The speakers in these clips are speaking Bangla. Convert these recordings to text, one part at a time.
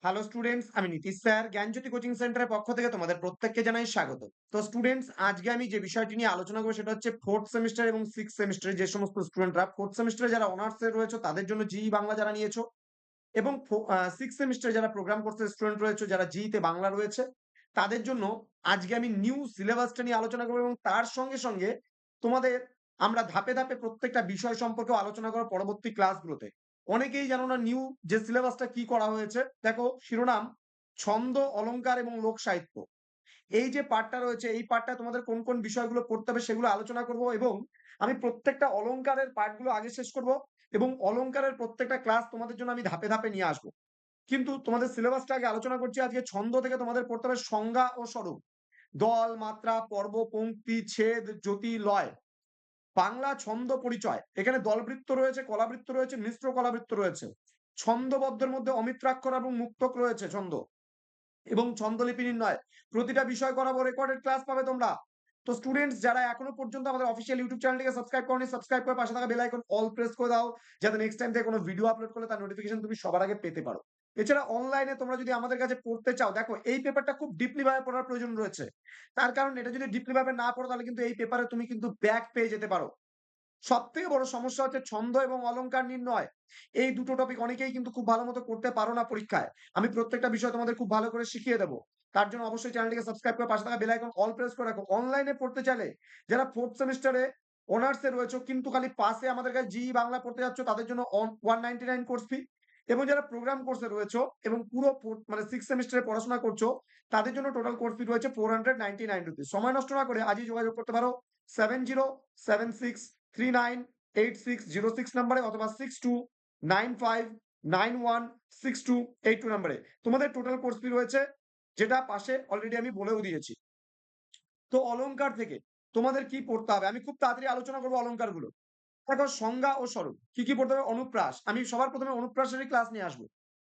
হ্যালো স্টুডেন্টস, আমি নীতিশ স্যার জ্ঞানজ্যোতি কোচিং সেন্টারের পক্ষ থেকে তোমাদের প্রত্যেককে জানাই স্বাগত। তো স্টুডেন্টস, আজকে আমি যে বিষয়টি নিয়ে আলোচনা করবো সেটা হচ্ছে ফোর্থ সেমিস্টার এবং সিক্স সেমিস্টারে যে সমস্ত স্টুডেন্টরা ফোর্থ সেমিস্টারে যারা অনার্সে রয়েছে তাদের জন্য জিই বাংলা যারা নিয়েছো, এবং সিক্স সেমিস্টারে যারা প্রোগ্রাম কোর্সের স্টুডেন্ট রয়েছে যারা জিইতে বাংলা রয়েছে তাদের জন্য আজকে আমি নিউ সিলেবাসটা নিয়ে আলোচনা করবো, এবং তার সঙ্গে সঙ্গে তোমাদের আমরা ধাপে ধাপে প্রত্যেকটা বিষয় সম্পর্কে আলোচনা করব পরবর্তী ক্লাসগুলোতে। অনেকেই জানো না নিউ যে সিলেবাসটা কি করা হয়েছে। দেখো, শিরোনাম ছন্দ, অলংকার এবং লোক সাহিত্য। এই যে পার্টটা রয়েছে এই পার্টটা তোমাদের কোন কোন বিষয়গুলো পড়তে হবে সেগুলো আলোচনা করব, এবং আমি প্রত্যেকটা অলংকারের পার্টগুলো আগে শেষ করব, এবং অলংকারের প্রত্যেকটা ক্লাস তোমাদের জন্য আমি ধাপে ধাপে নিয়ে আসবো। কিন্তু তোমাদের সিলেবাসটা আগে আলোচনা করছি। আজকে ছন্দ থেকে তোমাদের পড়তে হবে সংজ্ঞা ও স্বরূপ, দল, মাত্রা, পর্ব, পংক্তি, ছেদ, জ্যোতি, লয়, বাংলা ছন্দ পরিচয়। এখানে দলবৃত্ত রয়েছে, কলাবৃত্ত রয়েছে, মিশ্র কলাবৃত্ত রয়েছে। ছন্দবদ্ধের মধ্যে অমিত্রাক্ষর এবং মুক্তক রয়েছে ছন্দ, এবং ছন্দলিপি নির্ণয়। প্রতিটা বিষয় করাবো, রেকর্ডেড ক্লাস পাবে তোমরা। তো স্টুডেন্টস, যারা এখনো পর্যন্ত আমাদের অফিসিয়াল ইউটিউব চ্যানেলটিকে সাবস্ক্রাইব করনি, সাবস্ক্রাইব করে পাশে থাকা বেল আইকন অল প্রেস করে দাও, যাতে নেক্সট টাইম থেকে কোনো ভিডিও আপলোড করলে তার নোটিফিকেশন তুমি সবার আগে পেতে পারো। এছাড়া অনলাইনে তোমরা যদি আমাদের কাছে পড়তে চাও, দেখো এই পেপারটা খুব ডিপলি ভাবে পড়ার প্রয়োজন রয়েছে। তার কারণ এটা যদি ডিপলি ভাবে না পড়ো তাহলে কিন্তু এই পেপারে তুমি কিন্তু ব্যাক পেয়ে যেতে পারো। সবথেকে বড় সমস্যা হচ্ছে ছন্দ এবং অলংকার নির্ণয়। এই দুটো টপিক অনেকেই কিন্তু খুব ভালো মতো করতে পারো না পরীক্ষায়। আমি প্রত্যেকটা বিষয় তোমাদের খুব ভালো করে শিখিয়ে দেবো। তার জন্য অবশ্যই চ্যানেলটিকে সাবস্ক্রাইব করে পাশে থাকা বেল আইকন অল প্রেস করে রাখো। অনলাইনে পড়তে চাইলে যারা ফোর্থ সেমিস্টারে অনার্সে রয়েছে কিন্তু খালি পাসে আমাদের কাছে জিই বাংলা পড়তে যাচ্ছ তাদের জন্য 199 কোর্স ফি, এবং যারা প্রোগ্রাম কোর্সে রয়েছে এবং পুরো মানে সিক্স সেমিস্টারে পড়াশোনা করছো তাদের জন্য টোটাল কোর্স ফি রয়েছে 499 রুপিস। সময় নষ্ট না করে আজই যোগাযোগ করতে পারো 7076398606 নাম্বারে, অথবা 6295916282 নাম্বারে। তোমাদের টোটাল কোর্স ফি রয়েছে, যেটা পাশে অলরেডি আমি বলেও দিয়েছি। তো অলংকার থেকে তোমাদের কি পড়তে হবে আমি খুব তাড়াতাড়ি আলোচনা করবো অলংকারগুলো। দেখো, সংজ্ঞা ও স্বরূপ কি কি পড়তে হবে। অনুপ্রাস, আমি সবার প্রথমে অনুপ্রাসেরই ক্লাস নিয়ে আসবো।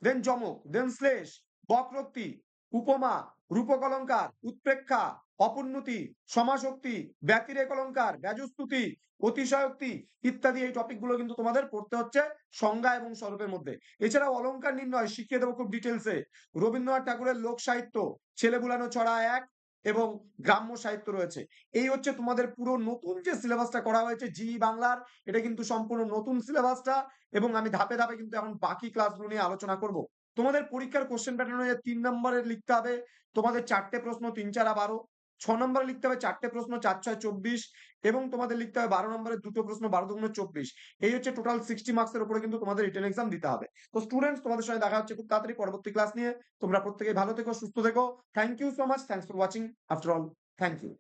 দেন যমক, দেন শ্লেষ, বক্রোক্তি, উপমা, রূপক অলংকার, উৎপ্রেক্ষা, অপুন্নতি, সমাসোক্তি, ব্যতিরেক অলংকার, ব্যাজস্তুতি, অতিশয়োক্তি ইত্যাদি। এই টপিকগুলো কিন্তু তোমাদের পড়তে হচ্ছে সংজ্ঞা এবং স্বরূপের মধ্যে। এছাড়াও অলংকার নির্ণয় শিখিয়ে দেবো খুব ডিটেলসে। রবীন্দ্রনাথ ঠাকুরের লোক সাহিত্য, ছেলে বুলানো ছড়া এক, এবং গ্রাম্য সাহিত্য রয়েছে। এই হচ্ছে তোমাদের পুরো নতুন যে সিলেবাসটা করা হয়েছে জিই বাংলার। এটা কিন্তু সম্পূর্ণ নতুন সিলেবাসটা, এবং আমি ধাপে ধাপে কিন্তু এখন বাকি ক্লাসগুলো নিয়ে আলোচনা করব। তোমাদের পরীক্ষার কোশ্চেন প্যাটার্ন হয়ে 3 নম্বরের লিখতে হবে তোমাদের 4টে প্রশ্ন, 3 4 12। 6 নম্বরে লিখতে হবে 4টে প্রশ্ন, 4 6 24, এবং তোমাদের লিখতে হবে 12 নম্বরের 2টো প্রশ্ন, 12 2 24। এই হচ্ছে টোটাল 60 মার্কসের উপরে কিন্তু তোমাদের রিটেন এক্সাম দিতে হবে। তো স্টুডেন্টস, তোমাদের সঙ্গে দেখা হচ্ছে খুব তাড়াতাড়ি পরবর্তী ক্লাস নিয়ে। তোমরা প্রত্যেকেই ভালো থেকো, সুস্থ থেকো। Thank you so much, thanks for watching. After all, thank you.